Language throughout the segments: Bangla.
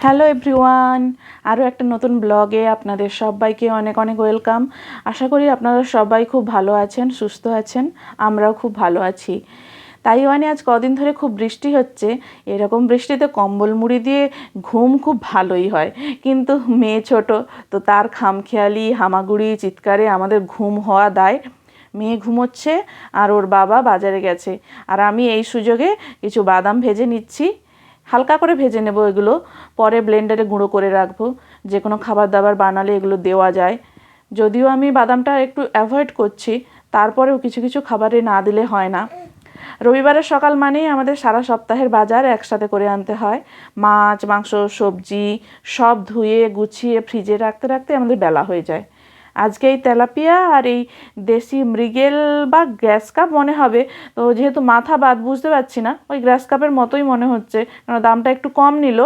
হ্যালো এভরিওয়ান, আরও একটা নতুন ব্লগে আপনাদের সবাইকে অনেক অনেক ওয়েলকাম। আশা করি আপনারা সবাই খুব ভালো আছেন, সুস্থ আছেন। আমরাও খুব ভালো আছি। তাইওয়ানে আজ কদিন ধরে খুব বৃষ্টি হচ্ছে। এরকম বৃষ্টিতে কম্বল মুড়ি দিয়ে ঘুম খুব ভালোই হয়, কিন্তু মেয়ে ছোট, তো তার খামখেয়ালি হামাগুড়ি চিৎকারে আমাদের ঘুম হওয়া দায়। মেয়ে ঘুমোচ্ছে আর ওর বাবা বাজারে গেছে, আর আমি এই সুযোগে কিছু বাদাম ভেজে নিচ্ছি। হালকা করে ভেজে নেব, এগুলো পরে ব্লেন্ডারে গুঁড়ো করে রাখবো। যে কোনো খাবার দাবার বানালে এগুলো দেওয়া যায়। যদিও আমি বাদামটা একটু অ্যাভয়েড করছি, তারপরেও কিছু কিছু খাবারে না দিলে হয় না। রবিবারের সকাল মানেই আমাদের সারা সপ্তাহের বাজার একসাথে করে আনতে হয়। মাছ, মাংস, সবজি সব ধুয়ে গুছিয়ে ফ্রিজে রাখতে রাখতে আমাদের বেলা হয়ে যায়। আজকে এই তেলাপিয়া আর এই দেশি মৃগেল বা গ্রাস কাপ মনে হবে, তো যেহেতু মাথা বাদ বুঝতে পারছি না, ওই গ্রাস কাপের মতোই মনে হচ্ছে, কারণ দামটা একটু কম নিল।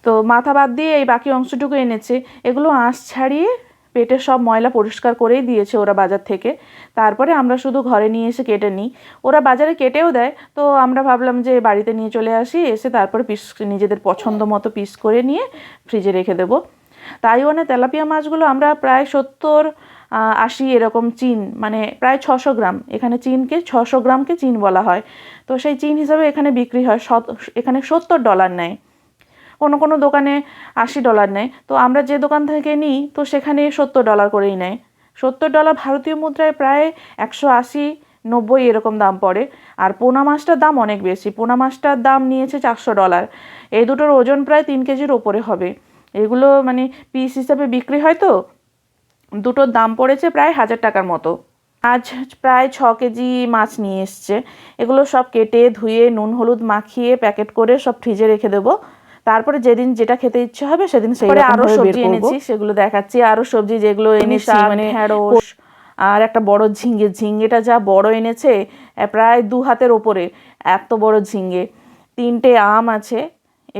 তো মাথা বাদ দিয়ে এই বাকি অংশটুকু এনেছে। এগুলো আঁশ ছাড়িয়ে পেটের সব ময়লা পরিষ্কার করেই দিয়েছে ওরা বাজার থেকে। তারপরে আমরা শুধু ঘরে নিয়ে এসে কেটে নিই। ওরা বাজারে কেটেও দেয়, তো আমরা ভাবলাম যে বাড়িতে নিয়ে চলে আসি, এসে তারপরে পিস নিজেদের পছন্দ মতো পিস করে নিয়ে ফ্রিজে রেখে দেবো। তাইওয়ানে তেলাপিয়া মাছগুলো আমরা প্রায় 70-80 এরকম চিন, মানে প্রায় 600 গ্রাম, এখানে চিনকে 600 গ্রামকে চিন বলা হয়। তো সেই চিন হিসাবে এখানে বিক্রি হয়, এখানে $70 নেয়। কোনো কোনো দোকানে $80 নেয়। তো আমরা যে দোকান থেকে নিই, তো সেখানে $70 করেই নেয়। $70 ভারতীয় মুদ্রায় প্রায় 180-90 এরকম দাম পড়ে। আর পোনা মাছটার দাম অনেক বেশি, পোনা মাছটার দাম নিয়েছে $400। এই দুটোর ওজন প্রায় 3 কেজির ওপরে হবে। এগুলো মানে পিস হিসাবে বিক্রি হয়, তো দুটোর দাম পড়েছে প্রায় 1000 টাকার মতো। আজ প্রায় 6 কেজি মাছ নিয়ে এসছে। এগুলো সব কেটে ধুয়ে নুন হলুদ মাখিয়ে প্যাকেট করে সব ফ্রিজে রেখে দেবো। তারপরে যেদিন যেটা খেতে ইচ্ছে হবে সেদিন সেই রকম আরো সবজি এনেছি, সেগুলো দেখাচ্ছি। আরো সবজি যেগুলো এনেছি, মানে ঢেঁড়স আর একটা বড় ঝিঙেটা যা বড় এনেছে, প্রায় 2 হাতের ওপরে, এত বড় ঝিঙে। 3টে আম আছে।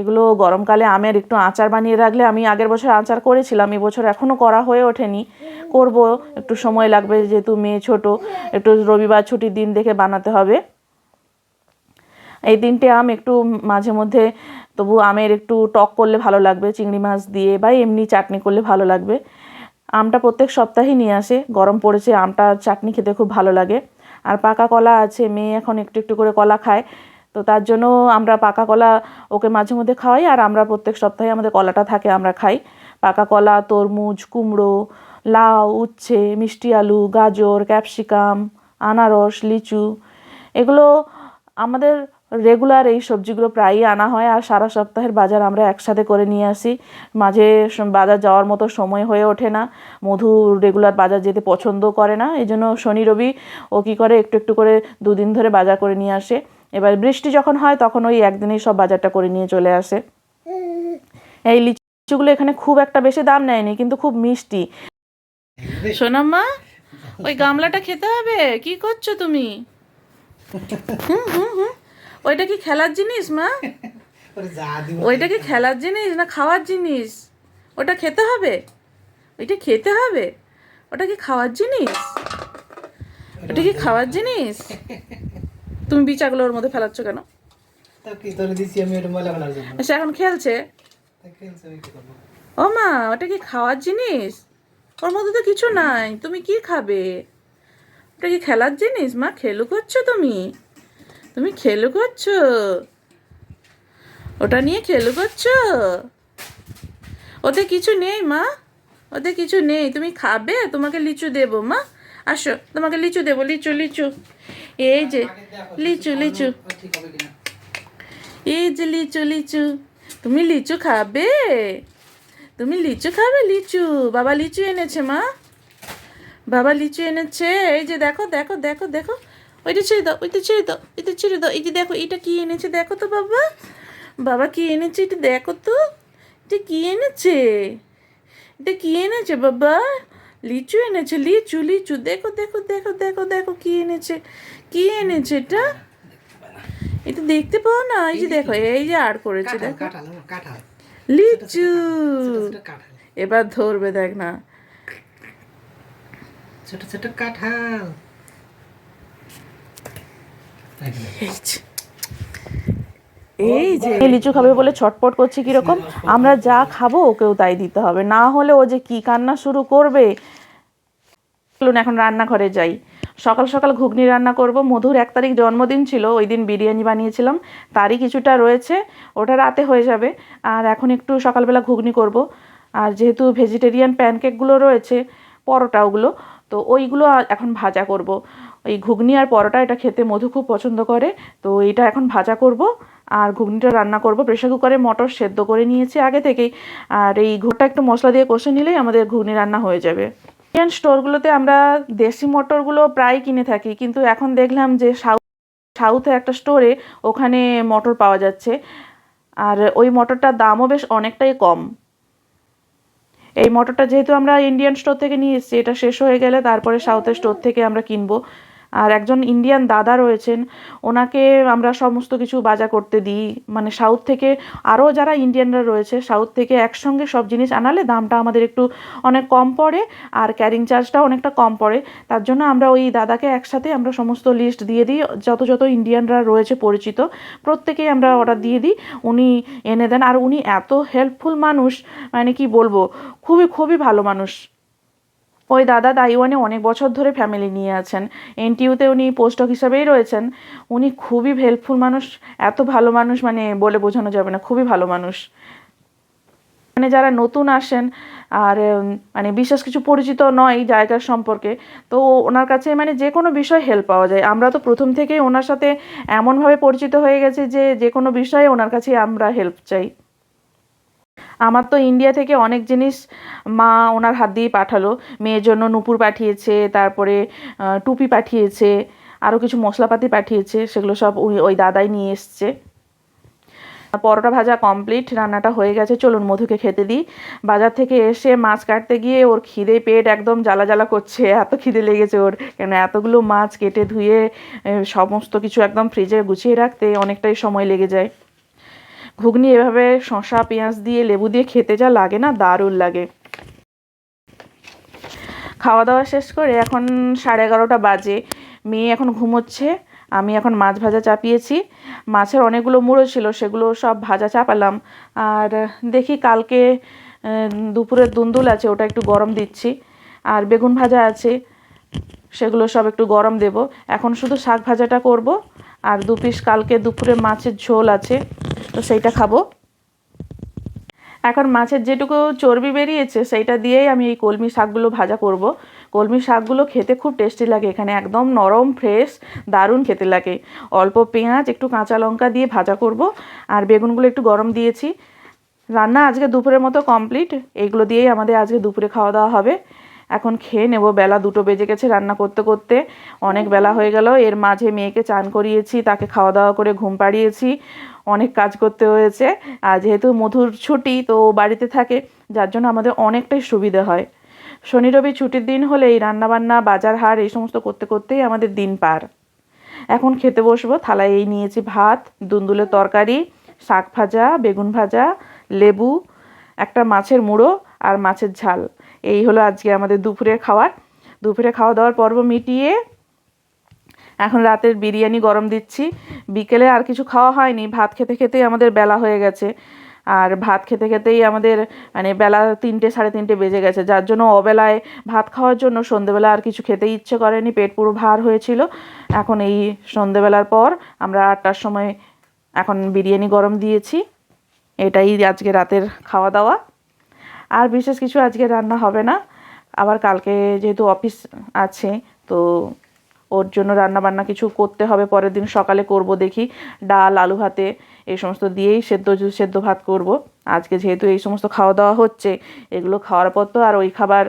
এগুলো গরমকালে আমের একটু আচার বানিয়ে রাখলে, আমি আগের বছর আচার করেছিলাম, এবছর এখনও করা হয়ে ওঠেনি, করব, একটু সময় লাগবে যেহেতু মেয়ে ছোট, একটু রবিবার ছুটির দিন দেখে বানাতে হবে। এই 3টে আম একটু মাঝে মধ্যে, তবু আমের একটু টক করলে ভালো লাগবে, চিংড়ি মাছ দিয়ে বা এমনি চাটনি করলে ভালো লাগবে। আমটা প্রত্যেক সপ্তাহেই নিয়ে আসে, গরম পড়েছে, আমটা চাটনি খেতে খুব ভালো লাগে। আর পাকা কলা আছে, মেয়ে এখন একটু একটু করে কলা খায়, তো তার জন্য আমরা পাকা কলা ওকে মাঝে মধ্যে খাওয়াই। আর আমরা প্রত্যেক সপ্তাহে আমাদের কলাটা থাকে, আমরা খাই। পাকা কলা, তরমুজ, কুমড়ো, লাউ, উচ্ছে, মিষ্টি আলু, গাজর, ক্যাপসিকাম, আনারস, লিচু, এগুলো আমাদের রেগুলার এই সবজিগুলো প্রায়ই আনা হয়। আর সারা সপ্তাহের বাজার আমরা একসাথে করে নিয়ে আসি। মাঝে বাজার যাওয়ার মতো সময় হয়ে ওঠে না, মধু রেগুলার বাজার যেতে পছন্দ করে না, এই জন্য শনি রবি ও কী করে একটু একটু করে 2 দিন ধরে বাজার করে নিয়ে আসে। এবার বৃষ্টি যখন হয় তখন ওই একদিনেই সব বাজারটা করে নিয়ে চলে আসে। এই লিচুগুলো এখানে খুব একটা বেশি দাম নেয়নি, কিন্তু খুব মিষ্টি। সোনাম্মা, ওই গামলাটা খেতে হবে, কি করছো তুমি? হুম হুম হুম ওইটা কি খেলার জিনিস মা? ওইটা কি খেলার জিনিস না খাওয়ার জিনিস? ওটা খেতে হবে, ওইটা খেতে হবে। ওটা কি খাওয়ার জিনিস? ওটা কি খাওয়ার জিনিস? তুমি বিচাগুলো ওর মধ্যে ফেলাচ্ছ কেন? সে এখন খেলছে। ও মা, ওটা কি খাওয়ার জিনিস? ওর মধ্যে তো কিছু নাই, তুমি কি খাবে? ওটা কি খেলার জিনিস মা? খেলু করছো তুমি? তুমি খেলু করছো? ওটা নিয়ে খেলু করছো? ওতে কিছু নেই মা, ওতে কিছু নেই। তুমি খাবে? তোমাকে লিচু দেবো মা, আসো, তোমাকে লিচু দেবো, লিচু লিচু, এই যে লিচু লিচু, এই যে লিচু লিচু। তুমি লিচু খাবে? তুমি লিচু খাবে? লিচু, বাবা লিচু এনেছে মা, বাবা লিচু এনেছে। এই যে দেখো দেখো দেখো দেখো, ওইটা ছেড়ে দাও, ওইটা ছেড়ে দাও, এটা ছেড়ে দাও। এই যে দেখো, এটা কি এনেছে দেখো তো বাবা, বাবা কি এনেছে এটা দেখো তো, এটা কি এনেছে, এটা কি এনেছে বাবা? লিচু এনেছে, লিচু লিচু, দেখো দেখো দেখো দেখো দেখো কি এনেছে, কি এনেছে এটা? এটা দেখতে পাও না? এই যে দেখো, এই যে আর করেছে দেখো, লিচু। এবার ধরবে, দেখ না, ছোট ছোট কাঁঠাল। এই যে লিচু খাবে বলে ছটপট করছে কিরকম, আমরা যা খাবো ওকেও তাই দিতে হবে, না হলে ও যে কি কান্না শুরু করবে। চলুন এখন রান্নাঘরে যাই। সকাল সকাল ঘুগনি রান্না করব। মধুর 1 তারিখ জন্মদিন ছিল, ওই দিন বিরিয়ানি বানিয়েছিলাম, তারই কিছুটা রয়েছে, ওটা রাতে হয়ে যাবে। আর এখন একটু সকালবেলা ঘুগনি করব। আর যেহেতু ভেজিটেরিয়ান প্যানকেকগুলো রয়েছে, পরোটা ওগুলো, তো ওইগুলো এখন ভাজা করব। ওই ঘুগনি আর পরোটা এটা খেতে মধু খুব পছন্দ করে, তো এটা এখন ভাজা করব। আর ঘুগনিটা রান্না করব। প্রেসার কুকারে মটর সেদ্ধ করে নিয়েছি আগে থেকেই, আর এই ঘুগনিটা একটু মশলা দিয়ে কষে নিলেই আমাদের ঘুগনি রান্না হয়ে যাবে। ইন্ডিয়ান স্টোরগুলোতে আমরা দেশি মটরগুলো প্রায় কিনে থাকি, কিন্তু এখন দেখলাম যে সাউথে একটা স্টোরে ওখানে মটর পাওয়া যাচ্ছে, আর ওই মটরটার দামও বেশ অনেকটাই কম। এই মটরটা যেহেতু আমরা ইন্ডিয়ান স্টোর থেকে নিয়ে এসেছি, এটা শেষ হয়ে গেলে তারপরে সাউথের স্টোর থেকে আমরা কিনবো। আর একজন ইন্ডিয়ান দাদা রয়েছেন, ওনাকে আমরা সমস্ত কিছু বাজার করতে দিই। মানে সাউথ থেকে আরও যারা ইন্ডিয়ানরা রয়েছে, সাউথ থেকে একসঙ্গে সব জিনিস আনালে দামটা আমাদের একটু অনেক কম পড়ে, আর ক্যারিং চার্জটাও অনেকটা কম পড়ে। তার জন্য আমরা ওই দাদাকে একসাথে আমরা সমস্ত লিস্ট দিয়ে দিই, যত যত ইন্ডিয়ানরা রয়েছে পরিচিত প্রত্যেকেই আমরা অর্ডার দিয়ে দিই, উনি এনে দেন। আর উনি এত হেল্পফুল মানুষ, মানে কি বলবো, খুবই খুবই ভালো মানুষ। ওই দাদা তাইওয়ানে অনেক বছর ধরে ফ্যামিলি নিয়ে আছেন, এনটিইউতে উনি পোস্টক হিসাবেই রয়েছেন। উনি খুবই হেল্পফুল মানুষ, এত ভালো মানুষ মানে বলে বোঝানো যাবে না, খুবই ভালো মানুষ। মানে যারা নতুন আসেন আর মানে বিশেষ কিছু পরিচিত নয় জায়গার সম্পর্কে, তো ওনার কাছে মানে যে কোনো বিষয় হেল্প পাওয়া যায়। আমরা তো প্রথম থেকেই ওনার সাথে এমনভাবে পরিচিত হয়ে গেছি যে যে কোনো বিষয়ে ওনার কাছে আমরা হেল্প চাই। আমার তো ইন্ডিয়া থেকে অনেক জিনিস মা ওনার হাত দিয়েই পাঠালো। মেয়ের জন্য নূপুর পাঠিয়েছে, তারপরে টুপি পাঠিয়েছে, আরও কিছু মশলাপাতি পাঠিয়েছে, সেগুলো সব ওই দাদাই নিয়ে এসছে। পরোটা ভাজা কমপ্লিট, রান্নাটা হয়ে গেছে। চলুন মধুকে খেতে দিই। বাজার থেকে এসে মাছ কাটতে গিয়ে ওর খিদে পেট একদম জ্বালা জ্বালা করছে, এত খিদে লেগেছে ওর, কেন এতগুলো মাছ কেটে ধুয়ে সমস্ত কিছু একদম ফ্রিজে গুছিয়ে রাখতে অনেকটাই সময় লেগে যায়। ঘুগনি এভাবে শসা পেঁয়াজ দিয়ে লেবু দিয়ে খেতে যা লাগে না, দারুণ লাগে। খাওয়া দাওয়া শেষ করে এখন 11:30 বাজে, মেয়ে এখন ঘুমোচ্ছে। আমি এখন মাছ ভাজা চাপিয়েছি। মাছের অনেকগুলো মুড়ো ছিল, সেগুলো সব ভাজা চাপালাম। আর দেখি কালকে দুপুরের দুন্দুল আছে, ওটা একটু গরম দিচ্ছি। আর বেগুন ভাজা আছে, সেগুলো সব একটু গরম দেব। এখন শুধু শাক ভাজাটা করব। আর 2 পিস কালকে দুপুরে মাছের ঝোল আছে, তো সেইটা খাবো। এখন মাছের যেটুকু চর্বি বেরিয়েছে সেইটা দিয়েই আমি এই কলমি শাকগুলো ভাজা করব। কলমি শাকগুলো খেতে খুব টেস্টি লাগে, এখানে একদম নরম ফ্রেশ, দারুণ খেতে লাগে। অল্প পেঁয়াজ একটু কাঁচা লঙ্কা দিয়ে ভাজা করব। আর বেগুনগুলো একটু গরম দিয়েছি। রান্না আজকে দুপুরের মতো কমপ্লিট, এইগুলো দিয়েই আমাদের আজকে দুপুরে খাওয়া দাওয়া হবে। এখন খেয়ে নেব, বেলা 2টো বেজে গেছে রান্না করতে করতে, অনেক বেলা হয়ে গেল। এর মাঝে মেয়েকে চান করিয়েছি, তাকে খাওয়া দাওয়া করে ঘুম পাড়িয়েছি, অনেক কাজ করতে হয়েছে। আর যেহেতু মধুর ছুটি, তো বাড়িতে থাকে, যার জন্য আমাদের অনেকটাই সুবিধে হয়। শনি রবি ছুটির দিন হলে এই রান্নাবান্না বাজার হাট এই সমস্ত করতে করতেই আমাদের দিন পার। এখন খেতে বসবো। থালায় এই নিয়েছি ভাত, দুন্দুলের তরকারি, শাক ভাজা, বেগুন ভাজা, লেবু, একটা মাছের মুড়ো আর মাছের ঝাল। এই হলো আজকে আমাদের দুপুরের খাবার। দুপুরে খাওয়া দাওয়ার পর্ব মিটিয়ে এখন রাতের বিরিয়ানি গরম দিচ্ছি। বিকেলে আর কিছু খাওয়া হয়নি, ভাত খেতে খেতেই আমাদের বেলা হয়ে গেছে। আর ভাত খেতে খেতেই আমাদের মানে বেলা 3টে 3:30 বেজে গেছে, যার জন্য অবেলায় ভাত খাওয়ার জন্য সন্ধেবেলা আর কিছু খেতে ইচ্ছে করেনি, পেট পুরো ভার হয়েছিল। এখন এই সন্ধেবেলার পর আমরা 8টার সময় এখন বিরিয়ানি গরম দিয়েছি। এটাই আজকে রাতের খাওয়া দাওয়া। আর বিশেষ কিছু আজকে রান্না হবে না। আবার কালকে যেহেতু অফিস আছে, তো ওর জন্য রান্না বান্না কিছু করতে হবে, পরের দিন সকালে করব দেখি। ডাল আলু ভাতে এই সমস্ত দিয়েই সেদ্ধ ভাত করব। আজকে যেহেতু এই সমস্ত খাওয়া দাওয়া হচ্ছে, এগুলো খাওয়ার পর তো আর ওই খাবার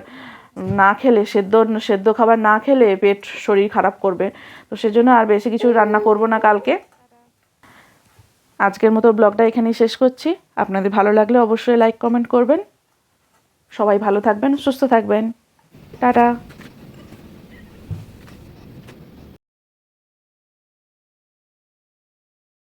না খেলে, সেদ্ধ খাবার না খেলে পেট শরীর খারাপ করবে, তো সেজন্য আর বেশি কিছু রান্না করব না কালকে। আজকের মতো ব্লগটা এখানেই শেষ করছি। আপনাদের ভালো লাগলে অবশ্যই লাইক কমেন্ট করবেন। সবাই ভালো থাকবেন, সুস্থ থাকবেন। টাটা।